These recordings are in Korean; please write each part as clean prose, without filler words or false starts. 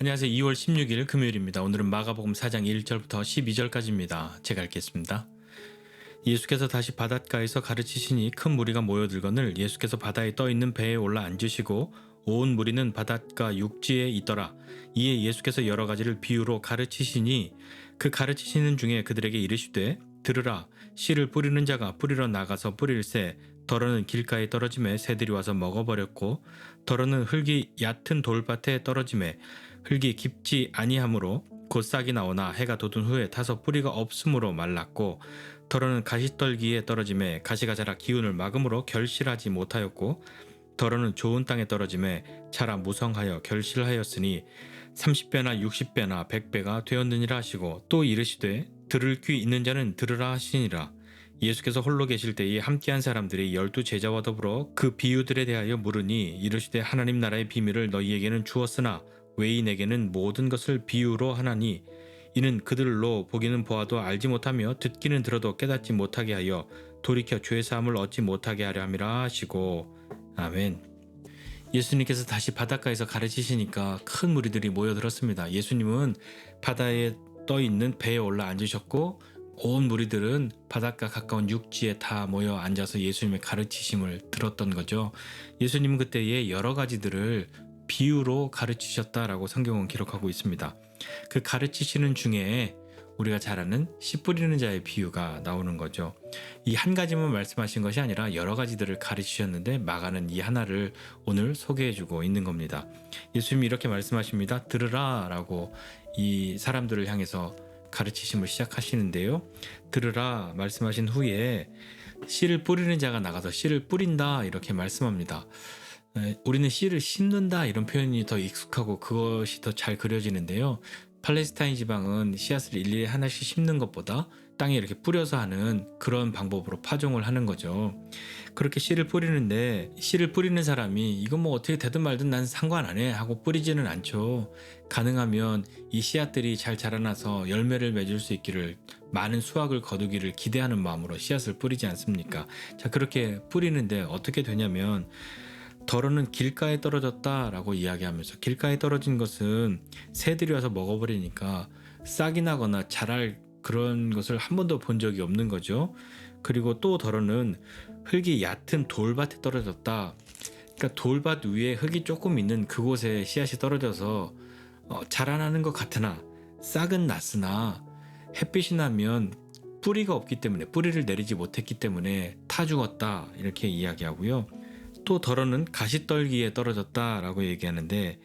안녕하세요. 2월 16일 금요일입니다. 오늘은 마가복음 4장 1절부터 12절까지입니다. 제가 읽겠습니다. 예수께서 다시 바닷가에서 가르치시니 큰 무리가 모여들거늘 예수께서 바다에 떠있는 배에 올라 앉으시고 온 무리는 바닷가 육지에 있더라. 이에 예수께서 여러 가지를 비유로 가르치시니 그 가르치시는 중에 그들에게 이르시되 들으라. 씨를 뿌리는 자가 뿌리러 나가서 뿌릴새 더러는 길가에 떨어짐에 새들이 와서 먹어버렸고 더러는 흙이 얕은 돌밭에 떨어짐에 흙이 깊지 아니하므로 곧 싹이 나오나 해가 돋은 후에 타서 뿌리가 없으므로 말랐고 더러는 가시떨기에 떨어짐에 가시가 자라 기운을 막음으로 결실하지 못하였고 더러는 좋은 땅에 떨어짐에 자라 무성하여 결실하였으니 30배나 60배나 100배가 되었느니라 하시고 또 이르시되 들을 귀 있는 자는 들으라 하시니라. 예수께서 홀로 계실 때에 함께한 사람들이 12 제자와 더불어 그 비유들에 대하여 물으니 이르시되 하나님 나라의 비밀을 너희에게는 주었으나 외인에게는 모든 것을 비유로 하나니 이는 그들로 보기는 보아도 알지 못하며 듣기는 들어도 깨닫지 못하게 하여 돌이켜 죄사함을 얻지 못하게 하려 함이라 하시고 아멘. 예수님께서 다시 바닷가에서 가르치시니까 큰 무리들이 모여들었습니다. 예수님은 바다에 떠있는 배에 올라 앉으셨고 온 무리들은 바닷가 가까운 육지에 다 모여 앉아서 예수님의 가르치심을 들었던 거죠. 예수님은 그때에 여러 가지들을 비유로 가르치셨다라고 성경은 기록하고 있습니다. 그 가르치시는 중에 우리가 잘 아는 씨 뿌리는 자의 비유가 나오는 거죠. 이 한 가지만 말씀하신 것이 아니라 여러 가지들을 가르치셨는데 마가는 이 하나를 오늘 소개해주고 있는 겁니다. 예수님이 이렇게 말씀하십니다. 들으라 라고 이 사람들을 향해서 가르치심을 시작하시는데요. 들으라 말씀하신 후에 씨를 뿌리는 자가 나가서 씨를 뿌린다 이렇게 말씀합니다. 우리는 씨를 심는다 이런 표현이 더 익숙하고 그것이 더 잘 그려지는데요. 팔레스타인 지방은 씨앗을 일일이 하나씩 심는 것보다 땅에 이렇게 뿌려서 하는 그런 방법으로 파종을 하는 거죠. 그렇게 씨를 뿌리는데 씨를 뿌리는 사람이 이건 뭐 어떻게 되든 말든 난 상관 안 해 하고 뿌리지는 않죠. 가능하면 이 씨앗들이 잘 자라나서 열매를 맺을 수 있기를 많은 수확을 거두기를 기대하는 마음으로 씨앗을 뿌리지 않습니까? 자, 그렇게 뿌리는데 어떻게 되냐면 더러는 길가에 떨어졌다라고 이야기하면서 길가에 떨어진 것은 새들이 와서 먹어버리니까 싹이 나거나 자랄 그런 것을 한 번도 본 적이 없는 거죠. 그리고 또 더러는 흙이 얕은 돌밭에 떨어졌다. 그러니까 돌밭 위에 흙이 조금 있는 그곳에 씨앗이 떨어져서 자라나는 것 같으나 싹은 났으나 햇빛이 나면 뿌리가 없기 때문에 뿌리를 내리지 못했기 때문에 타 죽었다 이렇게 이야기하고요. 또 더러는 가시떨기에 떨어졌다라고 얘기하는데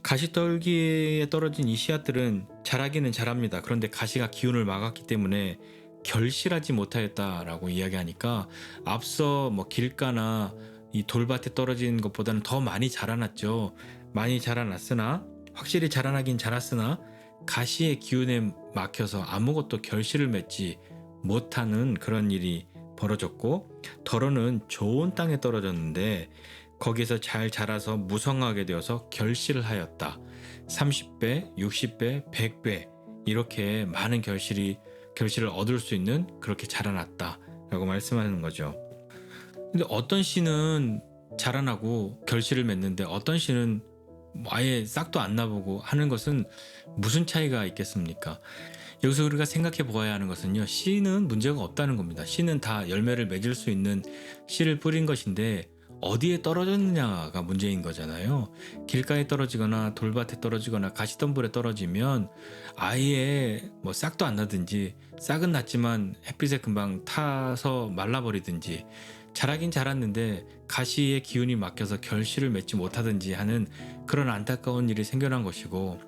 가시떨기에 떨어진 이 씨앗들은 자라기는 자랍니다. 그런데 가시가 기운을 막았기 때문에 결실하지 못하였다라고 이야기하니까 앞서 길가나 이 돌밭에 떨어진 것보다는 더 많이 자라났죠. 많이 자라났으나 확실히 자라나긴 자랐으나 가시의 기운에 막혀서 아무것도 결실을 맺지 못하는 그런 일이 벌어졌고 더러는 좋은 땅에 떨어졌는데 거기서 잘 자라서 무성하게 되어서 결실을 하였다. 30배, 60배, 100배 이렇게 많은 결실을 얻을 수 있는 그렇게 자라났다 라고 말씀하는 거죠. 근데 어떤 씨는 자라나고 결실을 맺는데 어떤 씨는 아예 싹도 안 나보고 하는 것은 무슨 차이가 있겠습니까? 여기서 우리가 생각해 보아야 하는 것은요. 씨는 문제가 없다는 겁니다. 씨는 다 열매를 맺을 수 있는 씨를 뿌린 것인데 어디에 떨어졌느냐가 문제인 거잖아요. 길가에 떨어지거나 돌밭에 떨어지거나 가시덤불에 떨어지면 아예 싹도 안 나든지 싹은 났지만 햇빛에 금방 타서 말라버리든지 자라긴 자랐는데 가시의 기운이 막혀서 결실을 맺지 못하든지 하는 그런 안타까운 일이 생겨난 것이고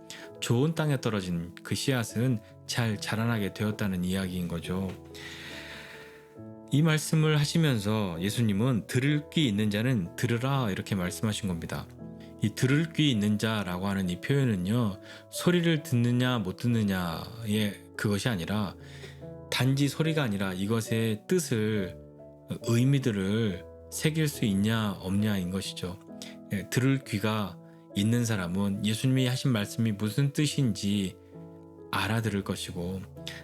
좋은 땅에 떨어진 그 씨앗은 잘 자라나게 되었다는 이야기인 거죠. 이 말씀을 하시면서 예수님은 들을 귀 있는 자는 들으라 이렇게 말씀하신 겁니다. 이 들을 귀 있는 자라고 하는 이 표현은요. 소리를 듣느냐 못 듣느냐의 그것이 아니라 단지 소리가 아니라 이것의 뜻을 의미들을 새길 수 있냐 없냐인 것이죠. 들을 귀가 있는 사람은 예수님이 하신 말씀이 무슨 뜻인지 알아들을 것이고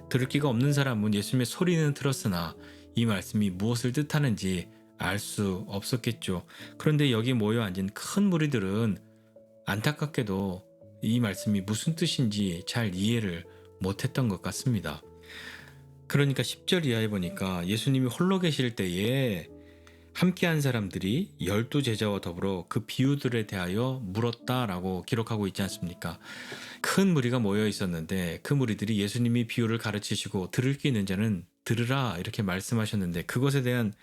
들을 귀가 없는 사람은 예수님의 소리는 들었으나 이 말씀이 무엇을 뜻하는지 알 수 없었겠죠. 그런데 여기 모여 앉은 큰 무리들은 안타깝게도 이 말씀이 무슨 뜻인지 잘 이해를 못했던 것 같습니다. 그러니까 10절 이하에 보니까 예수님이 홀로 계실 때에 함께한 사람들이 12제자와 더불어 그 비유들에 대하여 물었다라고 기록하고 있지 않습니까? 큰 무리가 모여 있었는데 그 무리들이 예수님이 비유를 가르치시고 들을 게 있는 자는 들으라 이렇게 말씀하셨는데 그것에 대한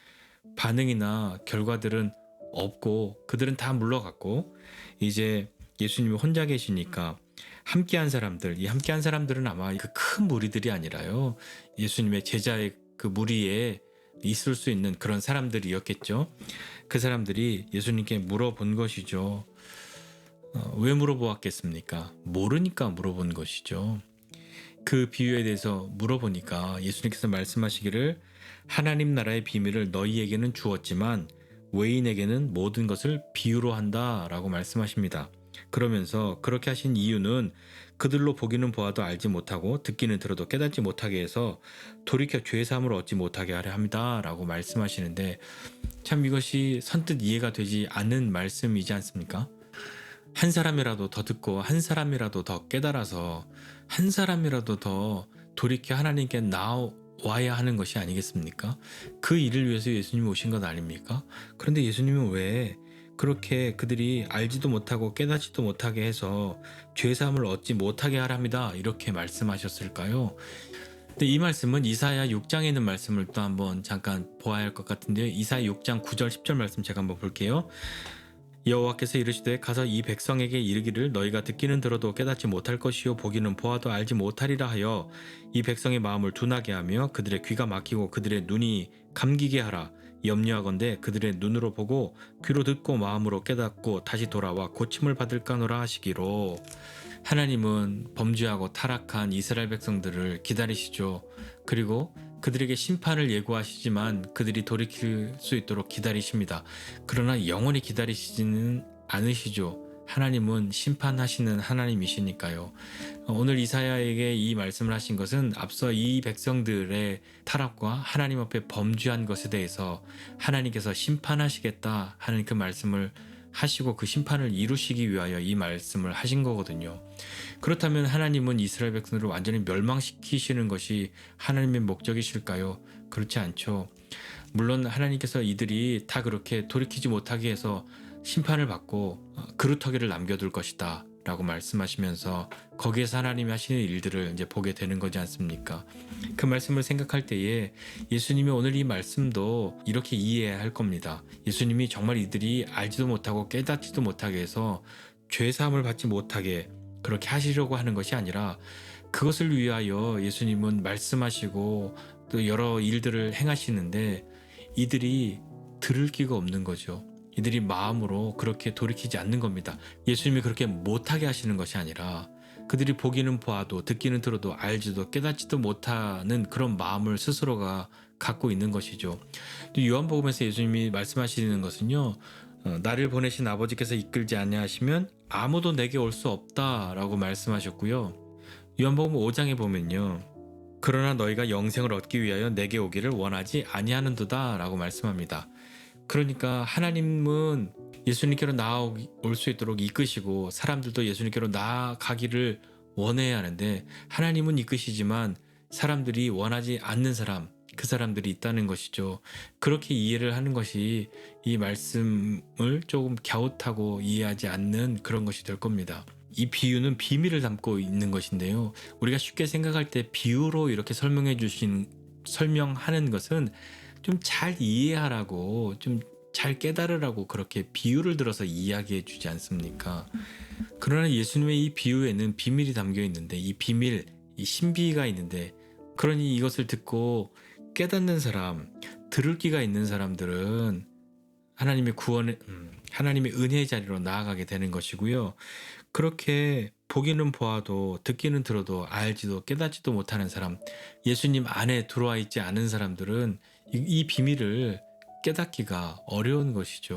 반응이나 결과들은 없고 그들은 다 물러갔고 이제 예수님이 혼자 계시니까 함께한 사람들, 이 함께한 사람들은 아마 그 큰 무리들이 아니라요. 예수님의 제자의 그 무리에 있을 수 있는 그런 사람들이었겠죠. 그 사람들이 예수님께 물어본 것이죠. 왜 물어보았겠습니까? 모르니까 물어본 것이죠. 그 비유에 대해서 물어보니까 예수님께서 말씀하시기를 하나님 나라의 비밀을 너희에게는 주었지만 외인에게는 모든 것을 비유로 한다라고 말씀하십니다. 그러면서 그렇게 하신 이유는 그들로 보기는 보아도 알지 못하고 듣기는 들어도 깨닫지 못하게 해서 돌이켜 죄사함을 얻지 못하게 하려 합니다라고 말씀하시는데 참 이것이 선뜻 이해가 되지 않는 말씀이지 않습니까? 한 사람이라도 더 듣고 한 사람이라도 더 깨달아서 한 사람이라도 더 돌이켜 하나님께 나와야 하는 것이 아니겠습니까? 그 일을 위해서 예수님이 오신 것 아닙니까? 그런데 예수님은 왜 그렇게 그들이 알지도 못하고 깨닫지도 못하게 해서 죄사함을 얻지 못하게 하랍니다. 이렇게 말씀하셨을까요? 근데 이 말씀은 이사야 6장에 있는 말씀을 또 한번 잠깐 보아야 할 것 같은데요. 이사야 6장 9절 10절 말씀 제가 한번 볼게요. 여호와께서 이르시되 가서 이 백성에게 이르기를 너희가 듣기는 들어도 깨닫지 못할 것이요 보기는 보아도 알지 못하리라 하여 이 백성의 마음을 둔하게 하며 그들의 귀가 막히고 그들의 눈이 감기게 하라. 염려하건대 그들의 눈으로 보고 귀로 듣고 마음으로 깨닫고 다시 돌아와 고침을 받을까노라 하시기로. 하나님은 범죄하고 타락한 이스라엘 백성들을 기다리시죠. 그리고 그들에게 심판을 예고하시지만 그들이 돌이킬 수 있도록 기다리십니다. 그러나 영원히 기다리시지는 않으시죠. 하나님은 심판하시는 하나님이시니까요. 오늘 이사야에게 이 말씀을 하신 것은 앞서 이 백성들의 타락과 하나님 앞에 범죄한 것에 대해서 하나님께서 심판하시겠다 하는 그 말씀을 하시고 그 심판을 이루시기 위하여 이 말씀을 하신 거거든요. 그렇다면 하나님은 이스라엘 백성들을 완전히 멸망시키시는 것이 하나님의 목적이실까요? 그렇지 않죠. 물론 하나님께서 이들이 다 그렇게 돌이키지 못하게 해서 심판을 받고 그루터기를 남겨둘 것이다 라고 말씀하시면서 거기에서 하나님이 하시는 일들을 이제 보게 되는 거지 않습니까? 그 말씀을 생각할 때에 예수님이 오늘 이 말씀도 이렇게 이해해야 할 겁니다. 예수님이 정말 이들이 알지도 못하고 깨닫지도 못하게 해서 죄사함을 받지 못하게 그렇게 하시려고 하는 것이 아니라 그것을 위하여 예수님은 말씀하시고 또 여러 일들을 행하시는데 이들이 들을 기가 없는 거죠. 이들이 마음으로 그렇게 돌이키지 않는 겁니다. 예수님이 그렇게 못하게 하시는 것이 아니라 그들이 보기는 보아도 듣기는 들어도 알지도 깨닫지도 못하는 그런 마음을 스스로가 갖고 있는 것이죠. 요한복음에서 예수님이 말씀하시는 것은요. 나를 보내신 아버지께서 이끌지 아니하시면 아무도 내게 올 수 없다라고 말씀하셨고요. 요한복음 5장에 보면요. 그러나 너희가 영생을 얻기 위하여 내게 오기를 원하지 아니하는도다 라고 말씀합니다. 그러니까 하나님은 예수님께로 나아올 수 있도록 이끄시고 사람들도 예수님께로 나아가기를 원해야 하는데 하나님은 이끄시지만 사람들이 원하지 않는 사람, 그 사람들이 있다는 것이죠. 그렇게 이해를 하는 것이 이 말씀을 조금 갸웃하고 이해하지 않는 그런 것이 될 겁니다. 이 비유는 비밀을 담고 있는 것인데요. 우리가 쉽게 생각할 때 비유로 이렇게 설명하는 것은 좀 잘 이해하라고 좀 잘 깨달으라고 그렇게 비유를 들어서 이야기해 주지 않습니까? 그러나 예수님의 이 비유에는 비밀이 담겨 있는데 이 비밀, 이 신비가 있는데 그러니 이것을 듣고 깨닫는 사람, 들을 귀가 있는 사람들은 하나님의 하나님의 은혜의 자리로 나아가게 되는 것이고요. 그렇게 보기는 보아도 듣기는 들어도 알지도 깨닫지도 못하는 사람, 예수님 안에 들어와 있지 않은 사람들은 이 비밀을 깨닫기가 어려운 것이죠.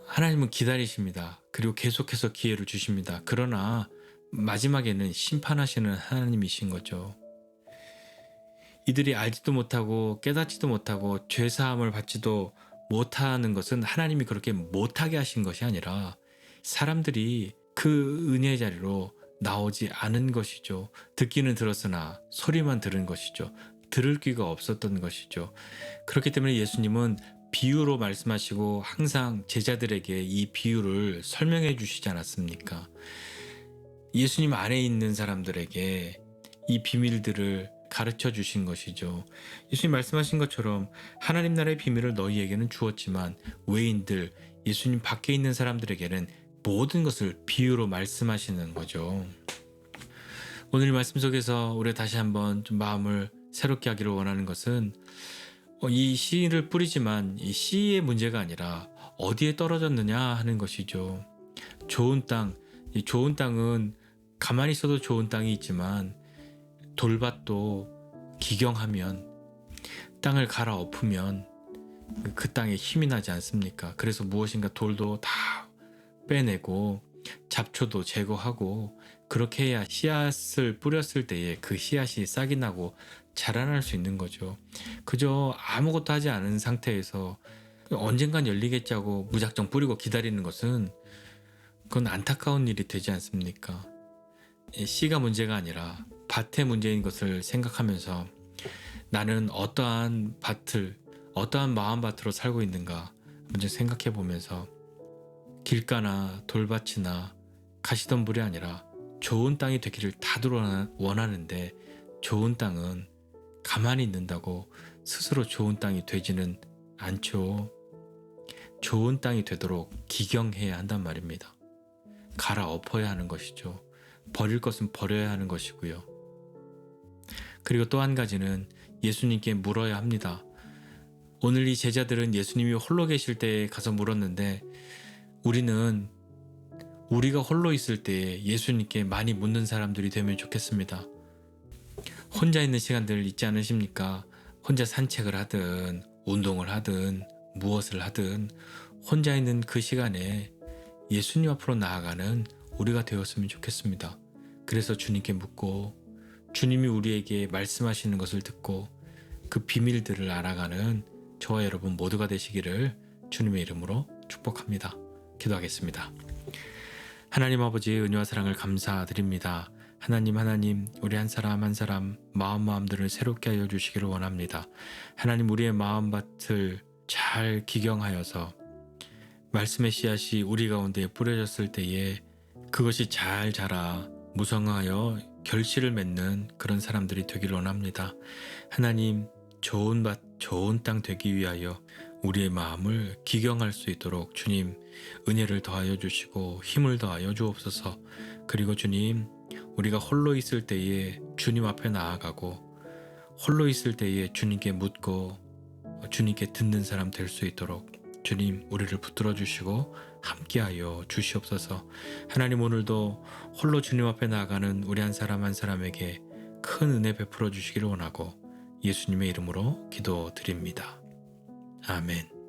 하나님은 기다리십니다. 그리고 계속해서 기회를 주십니다. 그러나 마지막에는 심판하시는 하나님이신 거죠. 이들이 알지도 못하고 깨닫지도 못하고 죄사함을 받지도 못하는 것은 하나님이 그렇게 못하게 하신 것이 아니라 사람들이 그 은혜의 자리로 나오지 않은 것이죠. 듣기는 들었으나 소리만 들은 것이죠. 들을 귀가 없었던 것이죠. 그렇기 때문에 예수님은 비유로 말씀하시고 항상 제자들에게 이 비유를 설명해 주시지 않았습니까? 예수님 안에 있는 사람들에게 이 비밀들을 가르쳐 주신 것이죠. 예수님 말씀하신 것처럼 하나님 나라의 비밀을 너희에게는 주었지만 외인들, 예수님 밖에 있는 사람들에게는 모든 것을 비유로 말씀하시는 거죠. 오늘 이 말씀 속에서 우리가 다시 한번 좀 마음을 새롭게 하기를 원하는 것은 이 씨를 뿌리지만 이 씨의 문제가 아니라 어디에 떨어졌느냐 하는 것이죠. 좋은 땅, 이 좋은 땅은 가만히 있어도 좋은 땅이 있지만 돌밭도 기경하면 땅을 갈아엎으면 그 땅에 힘이 나지 않습니까? 그래서 무엇인가 돌도 다 빼내고 잡초도 제거하고 그렇게 해야 씨앗을 뿌렸을 때에 그 씨앗이 싹이 나고 자라날 수 있는 거죠. 그저 아무것도 하지 않은 상태에서 언젠간 열리겠지 하고 무작정 뿌리고 기다리는 것은 그건 안타까운 일이 되지 않습니까? 씨가 문제가 아니라 밭의 문제인 것을 생각하면서 나는 어떠한 밭을, 어떠한 마음밭으로 살고 있는가 먼저 생각해 보면서 길가나 돌밭이나 가시덤불이 아니라 좋은 땅이 되기를 다들 원하는데 좋은 땅은 가만히 있는다고 스스로 좋은 땅이 되지는 않죠. 좋은 땅이 되도록 기경해야 한단 말입니다. 갈아엎어야 하는 것이죠. 버릴 것은 버려야 하는 것이고요. 그리고 또 한 가지는 예수님께 물어야 합니다. 오늘 이 제자들은 예수님이 홀로 계실 때에 가서 물었는데 우리는 우리가 홀로 있을 때 예수님께 많이 묻는 사람들이 되면 좋겠습니다. 혼자 있는 시간들 있지 않으십니까? 혼자 산책을 하든 운동을 하든 무엇을 하든 혼자 있는 그 시간에 예수님 앞으로 나아가는 우리가 되었으면 좋겠습니다. 그래서 주님께 묻고 주님이 우리에게 말씀하시는 것을 듣고 그 비밀들을 알아가는 저와 여러분 모두가 되시기를 주님의 이름으로 축복합니다. 기도하겠습니다. 하나님 아버지의 은혜와 사랑을 감사드립니다. 하나님 우리 한 사람 한 사람 마음들을 새롭게 하여 주시기를 원합니다. 하나님 우리의 마음밭을 잘 기경하여서 말씀의 씨앗이 우리 가운데 뿌려졌을 때에 그것이 잘 자라 무성하여 결실을 맺는 그런 사람들이 되기를 원합니다. 하나님 좋은 밭 좋은 땅 되기 위하여 우리의 마음을 기경할 수 있도록 주님 은혜를 더하여 주시고 힘을 더하여 주옵소서. 그리고 주님 우리가 홀로 있을 때에 주님 앞에 나아가고 홀로 있을 때에 주님께 묻고 주님께 듣는 사람 될 수 있도록 주님 우리를 붙들어 주시고 함께하여 주시옵소서. 하나님 오늘도 홀로 주님 앞에 나아가는 우리 한 사람 한 사람에게 큰 은혜 베풀어 주시기를 원하고 예수님의 이름으로 기도드립니다. 아멘.